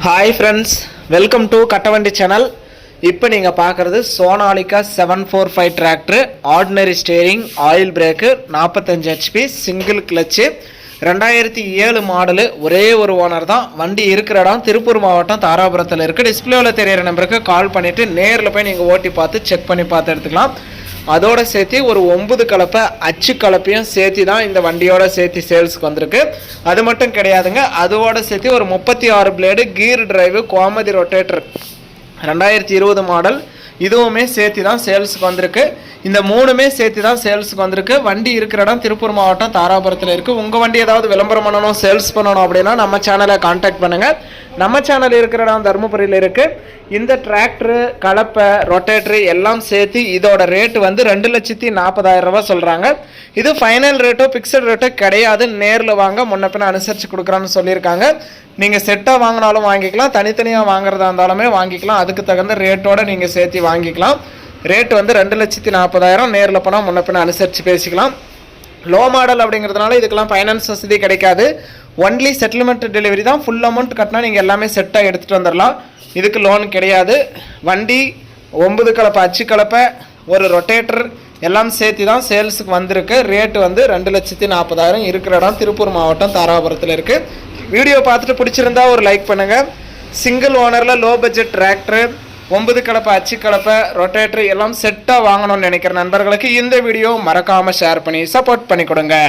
Hi friends, welcome to Kattavandi channel. இப்போ நீங்கள் பார்க்குறது Sonalika 745 tractor, ordinary steering, oil brake, 45 HP, single clutch, 2007 model. ஒரே ஒரு ஓனர் தான். வண்டி இருக்கிற இடம் திருப்பூர் மாவட்டம் தாராபுரத்தில் இருக்குது. டிஸ்பிளேவில் தெரியிற நம்பருக்கு கால் பண்ணிவிட்டு நேரில் போய் நீங்கள் ஓட்டி பார்த்து செக் பண்ணி பார்த்து எடுத்துக்கலாம். அதோட சேர்த்து ஒரு 9 கலப்பை அச்சு கலப்பையும் சேர்த்து தான் இந்த வண்டியோட சேர்த்து சேல்ஸுக்கு வந்திருக்கு. அது மட்டும் கிடையாதுங்க, அதோட சேர்த்து ஒரு 36 பிளேடு கீர் டிரைவு கோமதி ரொட்டேட்டர் 2020 மாடல், இதுவுமே சேர்த்து தான் சேல்ஸுக்கு வந்திருக்கு. இந்த மூணுமே சேர்த்து தான் சேல்ஸுக்கு வந்திருக்கு. வண்டி இருக்கிற இடம் திருப்பூர் மாவட்டம் தாராபுரத்தில் இருக்குது. உங்கள் வண்டி ஏதாவது விளம்பரம் பண்ணணும், சேல்ஸ் பண்ணணும் அப்படின்னா நம்ம சேனலை கான்டாக்ட் பண்ணுங்கள். நம்ம சேனல் இருக்கிற இடம் தருமபுரியில் இருக்குது. இந்த டிராக்டரு, கலப்பை, ரொட்டேட்டரு எல்லாம் சேர்த்து இதோட ரேட்டு வந்து 2,40,000 ரூபா சொல்கிறாங்க. இது ஃபைனல் ரேட்டோ ஃபிக்ஸட் ரேட்டோ கிடையாது. நேரில் வாங்க, முன்ன பின்ன அனுசரித்து கொடுக்குறான்னு சொல்லியிருக்காங்க. நீங்கள் செட்டாக வாங்கினாலும் வாங்கிக்கலாம், தனித்தனியாக வாங்குறதா இருந்தாலுமே வாங்கிக்கலாம். அதுக்கு தகுந்த ரேட்டோடு நீங்கள் சேர்த்து வாங்கிக்கலாம். ரேட்டு வந்து 2,40,000. நேரில் போனால் முன்ன பின்ன அனுசரித்து பேசிக்கலாம். லோ மாடல் அப்படிங்கிறதுனால இதுக்கெல்லாம் ஃபைனான்ஸ் வசதி கிடைக்காது. ஒன்லி செட்டில்மெண்ட் டெலிவரி தான். ஃபுல் அமௌண்ட் கட்டினா நீங்கள் எல்லாமே செட்டாக எடுத்துகிட்டு வந்துடலாம். இதுக்கு லோன் கிடையாது. வண்டி 9 கலப்பை அச்சு கலப்பை, ஒரு ரொட்டேட்டர் எல்லாம் சேர்த்து தான் சேல்ஸுக்கு வந்திருக்கு. ரேட்டு வந்து 2,40,000. இருக்கிற இடம் திருப்பூர் மாவட்டம் தாராபுரத்தில் இருக்குது. வீடியோ பார்த்துட்டு பிடிச்சிருந்தா ஒரு லைக் பண்ணுங்கள். சிங்கிள் ஓனரில் லோ பட்ஜெட் டிராக்டரு, 9 கலப்பை அச்சு கலப்பை, ரொட்டேட்டர் எல்லாம் செட்டாக வாங்கணும்னு நினைக்கிற நண்பர்களுக்கு இந்த வீடியோ மறக்காமல் ஷேர் பண்ணி சப்போர்ட் பண்ணி கொடுங்க.